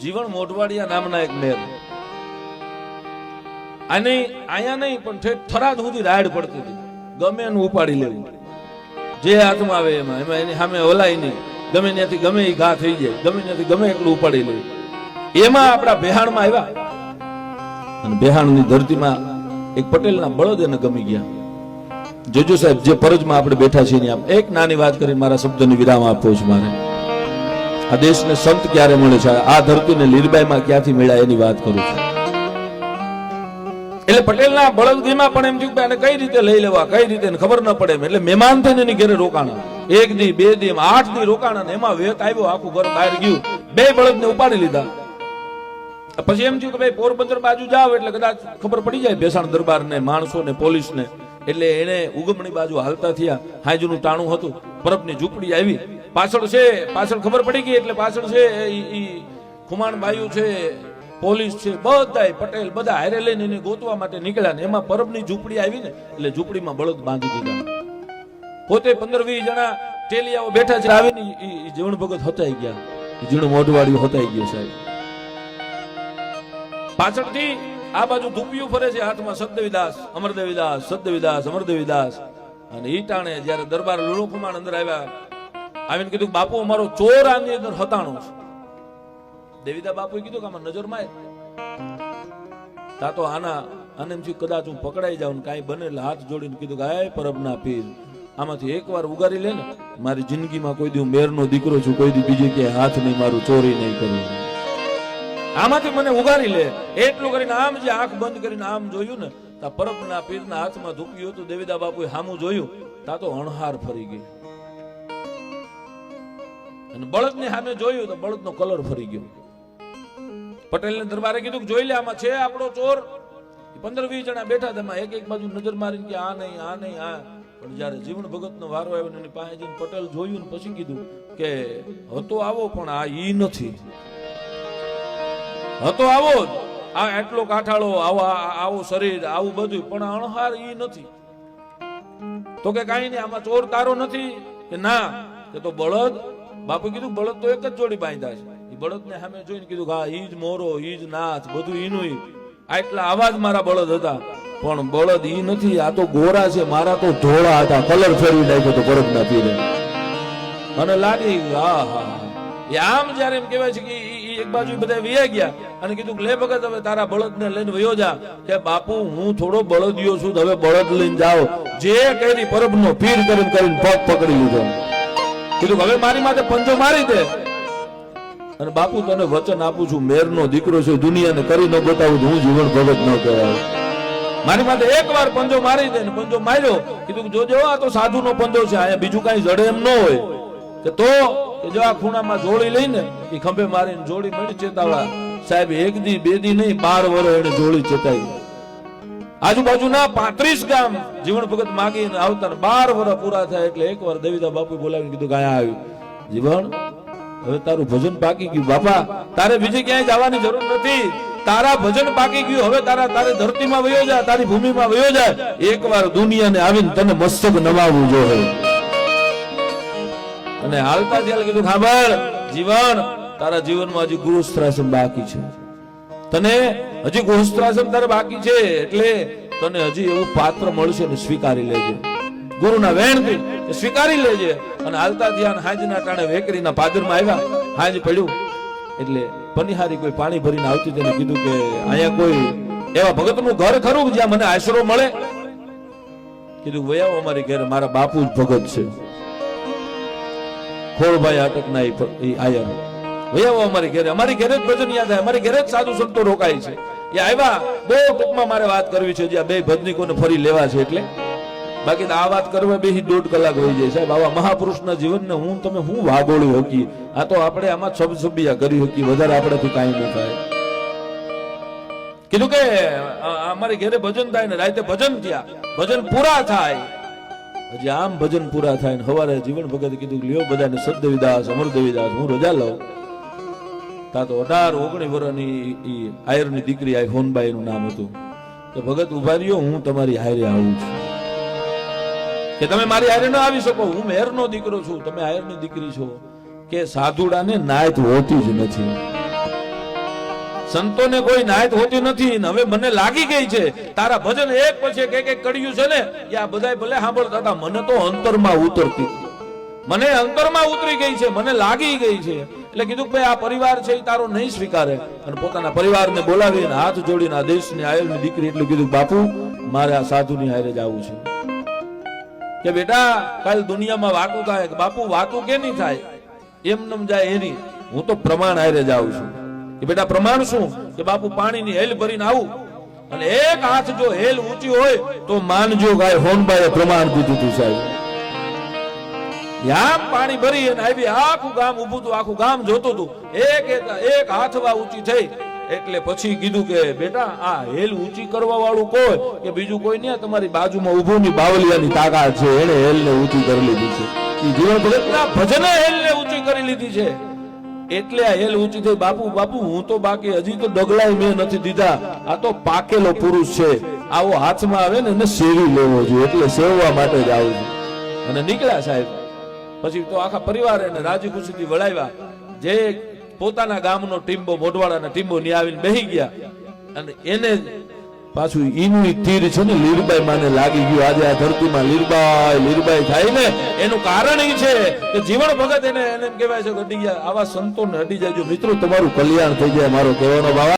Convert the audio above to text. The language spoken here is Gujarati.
જીવણ મોઢવાડિયા નામના એક મેર, અહીંયા નહીં પણ થરાદ સુધી રાડ પડતી હતી. ગમે એનું ઉપાડી લેવું, જે હાથમાં આવે એમાં એની સામે ઓલાય નહીં, ગમે ત્યાંથી ગમે એ ઘા થઈ જાય, ગમે ત્યાંથી ગમે એટલું ઉપાડી લેવું. એમાં આપણા બેહાણમાં આવ્યા અને બેહાણની ધરતીમાં એક પટેલના બળદ એને ગમી ગયા. જોજો સાહેબ, જે પરજમાં આપણે બેઠા છીએ એક નાની વાત કરીને મારા શબ્દની વિરામ આપવો છે મારે. આ દેશને સંત ક્યારે મળે છે, આ ધરતીને લીરબાઈમાં ક્યાંથી મળ્યા એની વાત કરું છું. એટલે પટેલના બળદગીમાં પણ એમ થયું કે આને કઈ રીતે લઈ લેવા, કઈ રીતે ખબર ન પડે એમ. એટલે મહેમાન થઈને એની ઘરે રોકાણા. 1 દી 2 દી 8 દી રોકાણા ને એમાં વેત આવ્યો, આખું ઘર બહાર ગયું. 2 બળદને ઉપાડી લીધા. પછી એમ થયું કે ભાઈ પોરબંદર બાજુ જાવ એટલે કદાચ ખબર પડી જાય ભેસાણ દરબાર ને માણસો ને પોલીસ ને. એટલે એને ઉગમણી બાજુ હાલતા થયા. હાજનું ટાણું હતું, પરબની ઝૂંપડી આવી. પાછળ ખબર પડી ગઈ. એટલે પાછળ છે ખુમાણ બાયુ છે, પોલીસ છે, બધા પટેલ બધા હારે લઈને એને ગોતવા માટે નીકળ્યા ને એમાં પરબની ઝૂંપડી આવી ને એટલે ઝૂંપડીમાં બળદ બાંધી દીધા. પોતે 15-20 જણા ટેલિયાઓ બેઠા છે. આવીને જીવણ ભગત હતાઈ ગયા, જીવણ મોઢવાડિયું હતાઈ ગયો સાહેબ. પાછળથી આ બાજુ ધૂપિયું ફરે છે, હાથમાં સદદેવીદાસ અમરદેવીદાસ, સદદેવીદાસ અમરદેવીદાસ. અને ઈ ટાણે જયારે દરબાર લુણુકુમાર અંદર આવ્યા, આવીને કીધું બાપુ અમારો ચોર આની અંદર હતાણો છે. દેવીદા બાપુએ કીધું કે આમાં નજર માય તા તો આને એમ થયું કદાચ હું પકડાઈ જાઉં ને કાંઈ બને. એટલે હાથ જોડીને કીધું કે આય પરબના પીર, આમાંથી એકવાર ઉગારી લે ને મારી જિંદગીમાં કોઈ દી હું મેરનો દીકરો છું, કોઈ દી બીજે ક્યાંય હાથ નહીં મારું, ચોરી નહીં કરું, આમાંથી મને ઉગારી લે. એટલું કરીને આમ જે આંખ બંધ કરીને આમ જોયું ને તા પરબના પીરના હાથમાં ધૂપ્યું હતું. દેવીદા બાપુએ સામું જોયું તા તો અણહાર ફરી ગઈ. અને બળદની સામે જોયું તો બળદનો કલર ફરી ગયો. પટેલને દરબારે કીધું જોઈ લે આમાં છે આપણો ચોર. 15-20 જણા બેઠા તેમાં એક બાજુ નજર મારીને કે આ નહીં આ નહીં આ. પણ જયારે જીવણ ભગતનો વારો આવ્યો એની પાસે જઈને પટેલ જોયું ને પછી કીધું કે હતો આવો પણ આ ઈ નથી, હતો આવો જ, આ એટલો કાઠાળો, આવો શરીર, આવું બધું, પણ અણહાર ઈ નથી. તો કે કાંઈ નહીં આમાં ચોર તારો નથી કે ના, કે તો બળદ. બાપુ કીધું બળદ તો એક જ જોડી બાંધ્યા છે. બળદ ને સામે જોઈને કીધું કે હા ઈ જ મોરો, ઈ જ નાથ, બધું ઈનું. આટલા આવા જ મારા બળદ હતા, પણ બળદ ઈ નથી, આ તો ગોરા છે, મારા તો ધોળા હતા, કલર ફેરવી નાખ્યો તો પરબના પીરે. અને લાગી હા હા આમ જયારે એમ કહેવાય છે કે એક બાજુ બધા વયા ગયા અને કીધું લે ભગત હવે તારા બળદ ને લઈને વયો જા. કે બાપુ હું થોડો બળદિયો છું, હવે બળદ લઈને જાઓ. જે કરી પરબ નો પીર કરીને પગ પકડી લીધો. કીધું હવે મારી માટે પંજો મારી દે. અને બાપુ તને વચન આપું છું, મેરનો દીકરો છે, દુનિયાને કરી ન બતાવું હું જીવન ભગત ન કરાવું. મારી માટે એકવાર પંજો મારી દે. ને પંજો માર્યો. કીધું જોજો આ તો સાધુ નો પંજો છે, અહીંયા બીજું કઈ જડે એમ ન હોય. કે તો જો આ ખૂણામાં જોડી લઈને એ ખંભે મારીને જોડી મળી ચેતાવા. સાહેબ 1 દી 2 દી નહીં 12 વર્ષ એને જોડી ચેતાવી. આજુબાજુના 35 ગામ જીવણ ભગત માગીને આવતા 12 વર્ષ પૂરા થાય એટલે એકવાર દેવીદા બાપુ બોલાવીને કીધું કે અહીંયા આવ્યું જીવણ હવે તારું ભજન પાકી ગયું. બાપા તારે બીજે ક્યાંય જવાની જરૂર નથી, તારા ભજન પાકી ગયું. હવે તારે ધરતીમાં વયો જા, તારી ભૂમિમાં વયો જા. એકવાર દુનિયાને આવીને તને મસ્તક નમાવવું જોઈએ. અને હાલતા ત્યારે કીધું ખાબર જીવન તારા જીવનમાં હજી ગૃહસ્થાશ્રમ બાકી છે, તને હજી ગૃહસ્થાશ્રમ તારે બાકી છે, એટલે તને હજી એવું પાત્ર મળશે ને સ્વીકારી લેજે. ગુરુના વેણથી સ્વીકારી લેજે. અને હાલતા ધ્યાન હાજના ટાણે વેકરીના પાદરમાં આવ્યા. હાજ પડ્યું એટલે પનિહારી કોઈ પાણી ભરીને આવતી તેને કીધું કે અહીંયા કોઈ એવા ભગતનું ઘર ખરું જ્યાં મને આશરો મળે. કીધું વયાવો અમારી ઘરે, મારા બાપુ જ ભગત છે, ખોળભાઈ અટકના આયર. વયાવો અમારી ઘરે, અમારી ઘરે જ ભજન યાદ આવે, અમારી ઘરે જ સાધુ સંતો રોકાય છે. એ આવ્યા. બહુ ટૂંકમાં મારે વાત કરવી છે, જ્યાં 2 ભજનીકોને ફરી લેવા છે એટલે. બાકી આ વાત કરવા બેસી 1.5 કલાક હોઈ જાય સાહેબ. આવા મહાપુરુષના જીવનને તમે હું વાગોળી હોકી. આ તો આપણે આમાં છબછબિયા કરી હોકી, વધારે આપણેથી કાંઈ ન થાય. કીધું કે અમારી ઘરે ભજન થાય ને રાતે ભજન થયા, ભજન પૂરા થાય. હજી આમ ભજન પૂરા થાય ને સવારે જીવન ભગત કીધું લ્યો બધાને સદદેવીદાસ અમરદેવીદાસ હું રજા લઉં. તા તો 18-19 વર્ષની આયરની દીકરી આ હોનબાઈ નું નામ હતું. કે ભગત ઉભા રહ્યો, હું તમારી હારે આવું છું. કે તમે મારી હારે ન આવી શકો, હું મેરનો દીકરો છું, તમે આયરની દીકરી છો. કે સાધુડાને નાયત હોતી જ નથી. સંતોને કોઈ નાયત હોતી નથી ને હવે મને લાગી ગઈ છે તારા ભજન એક પછી એક કડ્યું છે ને એ આ બધાય ભલે સાંભળતા હતા, મને તો અંતરમાં ઉતરતી, મને અંતરમાં ઉતરી ગઈ છે, મને લાગી ગઈ છે. એટલે કીધું કે ભાઈ આ પરિવાર છે એ તારો નહીં સ્વીકારે. અને પોતાના પરિવારને બોલાવીને હાથ જોડીને આ દેશની આયલની દીકરી એટલું કીધું, બાપુ મારે આ સાધુની હારે જવું છે. કે બેટા કાલ દુનિયામાં વાતું થાય, કે બાપુ વાતું કેની થાય, એમ જાય એની, હું તો પ્રમાણ હારે જાઉં છું. કે બેટા પ્રમાણ શું? કે બાપુ પાણીની હેલ ભરીને આવું અને એક હાથ જો હેલ ઊંચી હોય તો માનજો ગાય હોનબાએ પ્રમાણ દીધું હતું સાહેબ. યામ પાણી ભરી અને આવી આખું ગામ ઊભું હતું, આખું ગામ જોતું હતું, એક હાથવા ઊંચી થઈ. એટલે પછી કીધું કે બેટા આ હેલ ઊંચી કરવા વાળું કોઈ કે બીજું કોઈ નહીં, તમારી બાજુમાં ઊભું ની બાવલિયાની તાકાત છે, એને હેલને ઊંચી કરી લીધી છે. એ જીવન ભગતના ભજને હેલને ઊંચી કરી લીધી છે. એટલે આ હેલ ઊંચી થઈ. બાપુ બાપુ હું તો બાકી હજી તો ડગલાય મેં નથી દીધા, આ તો પાકેલો પુરુષ છે, આવો હાથમાં આવે ને એને સેવી લેવો જોઈએ, એટલે સેવવા માટે જ આવું છું. અને નીકળ્યા સાહેબ. પછી તો આખા પરિવાર એને રાજી ખુશીથી વળાવ્યા. જે પોતાના ગામનો ટીમ્બો, મોઢવાડાના ટીમ્બો ની આવીને બેહી ગયા. અને એને પાછું ઈનું તીર છે ને લીરબાઈ માને લાગી ગયું. આજે આ ધરતીમાં લીરબાઈ થાય ને એનું કારણ એ છે કે જીવન ભગત એને એમ કહેવાય છે કે અડી ગયા. આવા સંતોને અડી જાય. મિત્રો તમારું કલ્યાણ થઈ જાય, મારો કહેવાનો બાબા.